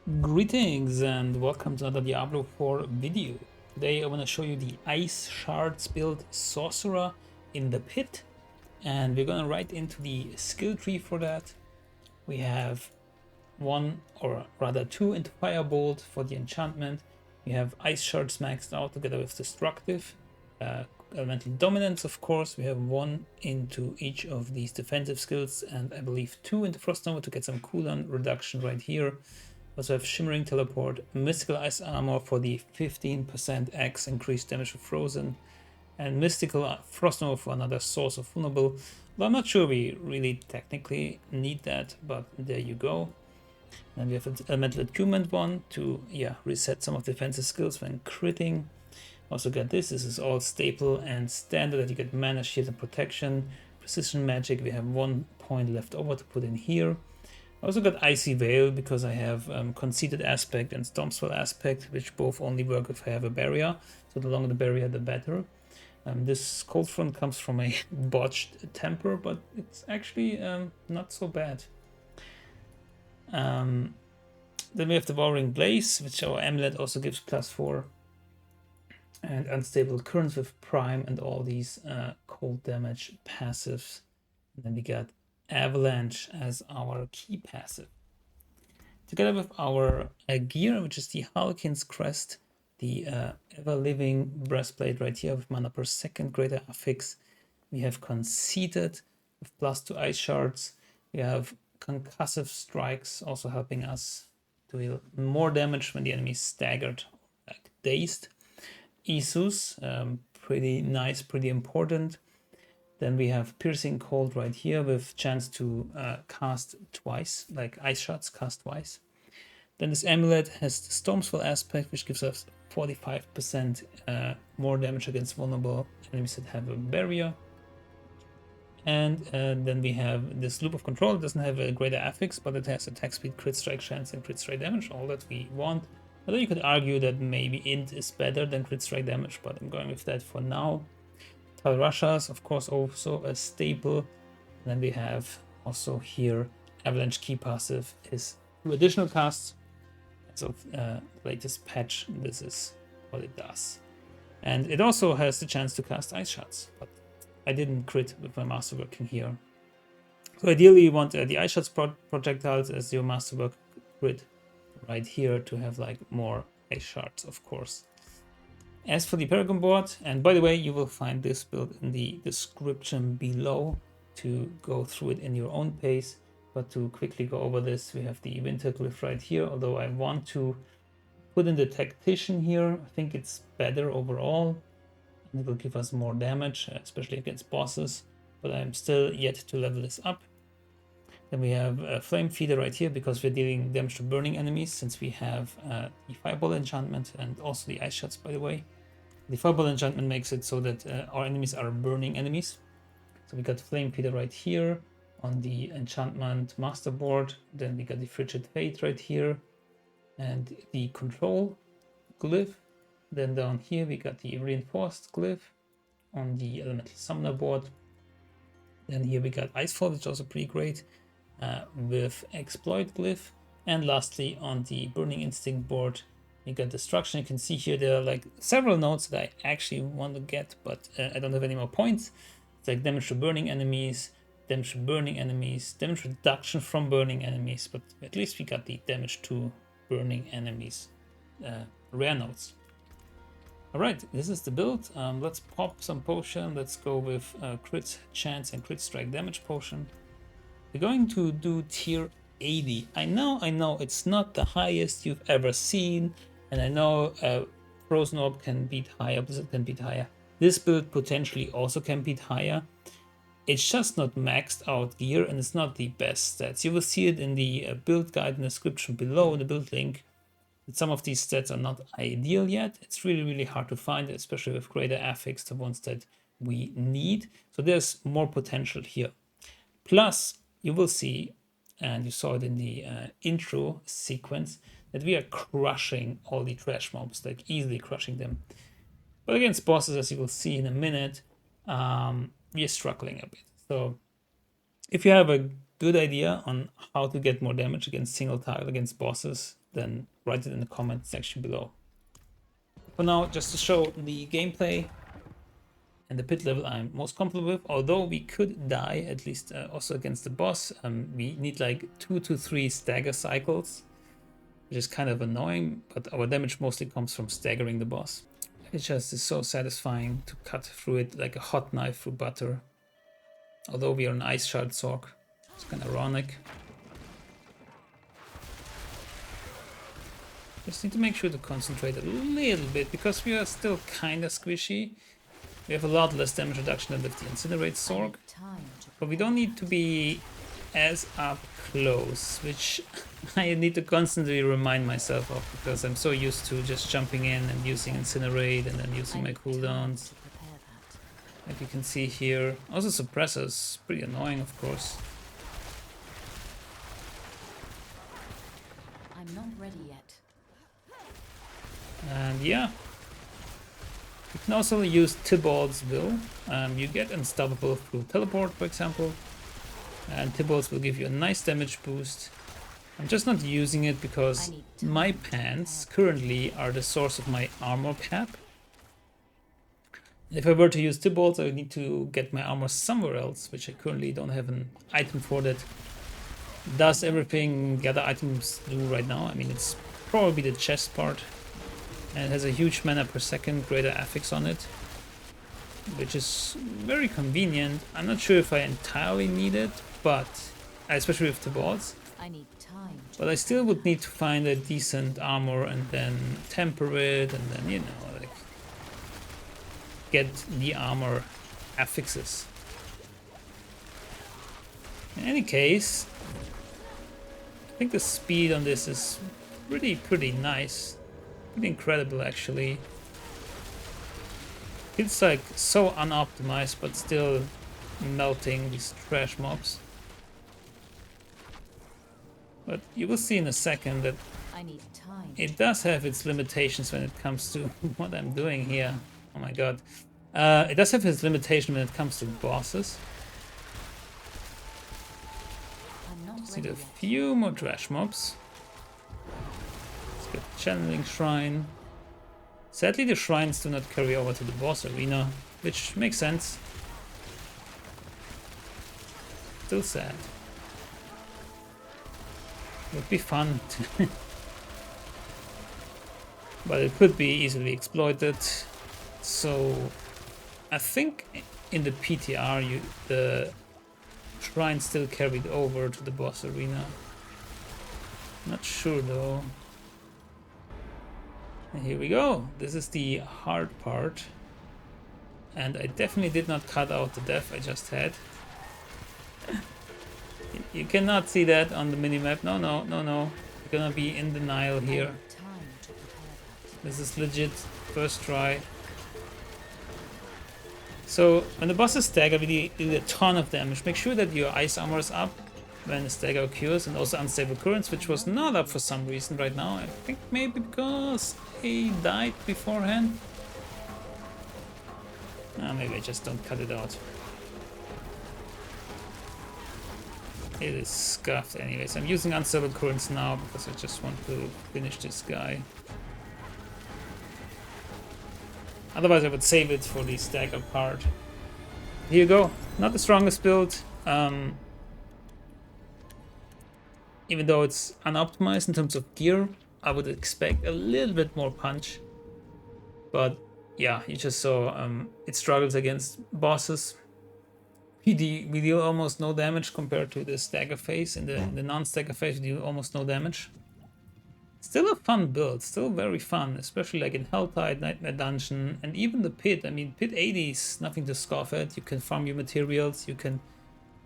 Greetings and welcome to another Diablo 4 video. Today I want to show you the Ice Shards build Sorcerer in the pit, and we're gonna right into the skill tree for that. We have one, or rather two, into Firebolt for the enchantment. We have Ice Shards maxed out together with Destructive. Elemental Dominance, of course. We have one into each of these defensive skills, and I believe two into Frost Nova to get some cooldown reduction right here. Also have Shimmering Teleport, Mystical Ice Armor for the 15% X increased damage for Frozen, and Mystical Frost Nova for another source of Vulnerable. Though I'm not sure we really technically need that, but there you go. Then we have an Elemental Attunement one to reset some of the defensive skills when critting. Also got this is all staple and standard that you get mana, shield and protection. Precision Magic, we have 1 point left over to put in here. I also got Icy Veil because I have Conceited Aspect and Stormclaw Aspect, which both only work if I have a barrier. So the longer the barrier, the better. This Cold Front comes from a botched temper, but it's actually not so bad. Then we have the Devouring Blaze, which our amulet also gives +4. And Unstable Currents with Prime and all these cold damage passives. And then we got Avalanche as our key passive. Together with our gear, which is the Halkin's Crest, the ever-living breastplate right here with mana per second greater affix. We have Conceited with +2 Ice Shards. We have Concussive Strikes also helping us to deal more damage when the enemy is staggered, like dazed. Isus, pretty nice, pretty important. Then we have Piercing Cold right here with chance to cast twice, like Ice Shots cast twice. Then this amulet has the Stormclaw aspect, which gives us 45% more damage against vulnerable enemies that have a barrier. And then we have this Loop of Control. It doesn't have a greater affix, but it has attack speed, crit strike chance, and crit strike damage, all that we want. Although you could argue that maybe Int is better than crit strike damage, but I'm going with that for now. Rushas, of course, also a staple. And then we have also here Avalanche Key Passive is 2 additional casts. As of latest patch, this is what it does. And it also has the chance to cast Ice Shots, but I didn't crit with my Masterworking here. So ideally you want the Ice Shots projectiles as your Masterwork crit right here to have like more Ice Shards, of course. As for the Paragon board, and by the way, you will find this build in the description below to go through it in your own pace. But to quickly go over this, we have the Winter Glyph right here, although I want to put in the Tactician here. I think it's better overall, and it will give us more damage, especially against bosses, but I'm still yet to level this up. Then we have a Flame Feeder right here because we're dealing damage to burning enemies, since we have the Fireball enchantment and also the Ice Shots, by the way. The Fireball enchantment makes it so that our enemies are burning enemies. So we got Flame Feeder right here on the enchantment master board. Then we got the Frigid Fate right here and the Control glyph. Then down here we got the Reinforced glyph on the Elemental Summoner board. Then here we got Icefall, which is also pretty great, with Exploit glyph. And lastly, on the Burning Instinct board, you got Destruction. You can see here there are like several nodes that I actually want to get, but I don't have any more points. It's like damage to burning enemies, damage to burning enemies, damage reduction from burning enemies, but at least we got the damage to burning enemies rare nodes. Alright, this is the build. Let's pop some potion. Let's go with crit chance and crit strike damage potion. We're going to do tier 80. I know it's not the highest you've ever seen, and I know Frozen Orb can beat higher, Blizzard can beat higher. This build potentially also can beat higher. It's just not maxed out gear, and it's not the best stats. You will see it in the build guide in the description below, in the build link. Some of these stats are not ideal yet. It's really hard to find, especially with greater affix, the ones that we need. So there's more potential here. Plus, you will see, and you saw it in the intro sequence, that we are crushing all the trash mobs, like easily crushing them. But against bosses, as you will see in a minute, we are struggling a bit. So if you have a good idea on how to get more damage against single target against bosses, then write it in the comment section below. For now, just to show the gameplay and the pit level I'm most comfortable with, although we could die, at least also against the boss. We need like 2 to 3 stagger cycles, which is kind of annoying, but our damage mostly comes from staggering the boss. It just is so satisfying to cut through it like a hot knife through butter. Although we are an ice shard Sorc, it's kind of ironic. Just need to make sure to concentrate a little bit because we are still kind of squishy. We have a lot less damage reduction than with the Incinerate Sorc, but we don't need to be as up close, which I need to constantly remind myself of because I'm so used to just jumping in and using Incinerate and then using my cooldowns. Like you can see here. Also suppressors, pretty annoying of course. I'm not ready yet. And yeah. You can also use Thibault's Will. You get unstoppable through teleport, for example. And Thibault's will give you a nice damage boost. I'm just not using it because my pants currently are the source of my armor cap. If I were to use Thibault's, I would need to get my armor somewhere else, which I currently don't have an item for that does everything the other items do right now. I mean, it's probably the chest part. And it has a huge mana per second, greater affix on it, which is very convenient. I'm not sure if I entirely need it, but especially with the bots. But I still would need to find a decent armor and then temper it and then, you know, like get the armor affixes. In any case, I think the speed on this is pretty nice. Pretty incredible actually. It's like so unoptimized but still melting these trash mobs. But you will see in a second that it does have its limitations when it comes to what I'm doing here. Oh my god. It does have its limitation when it comes to bosses. Just need a few more trash mobs. Let's get Channeling Shrine. Sadly, the shrines do not carry over to the boss arena, which makes sense. Still sad. Would be fun, but it could be easily exploited. So, I think in the PTR, the shrine still carried over to the boss arena. Not sure though. And here we go. This is the hard part. And I definitely did not cut out the death I just had. You cannot see that on the minimap. No. You're gonna be in denial here. This is legit first try. So when the boss is staggered, we do a ton of damage. Make sure that your ice armor is up when the stagger occurs, and also unstable currents, which was not up for some reason right now. I think maybe because he died beforehand. Maybe I just don't cut it out. It is scuffed anyways. I'm using unstable currents now because I just want to finish this guy. Otherwise I would save it for the stagger part. Here you go. Not the strongest build. Even though it's unoptimized in terms of gear, I would expect a little bit more punch. But yeah, you just saw it struggles against bosses. We deal almost no damage compared to the stagger phase. In the non-stagger phase, we deal almost no damage. Still a fun build, still very fun, especially like in Helltide, Nightmare Dungeon, and even the Pit. I mean, Pit 80 is nothing to scoff at. You can farm your materials, you can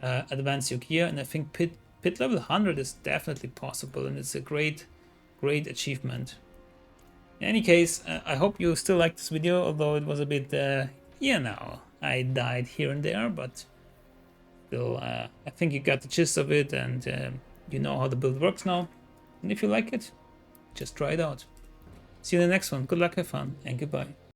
advance your gear, and I think Pit level 100 is definitely possible, and it's a great achievement. In any case, I hope you still liked this video, although it was a bit, you know, I died here and there, but still, I think you got the gist of it, and you know how the build works now. And if you like it, just try it out. See you in the next one. Good luck, have fun, and goodbye.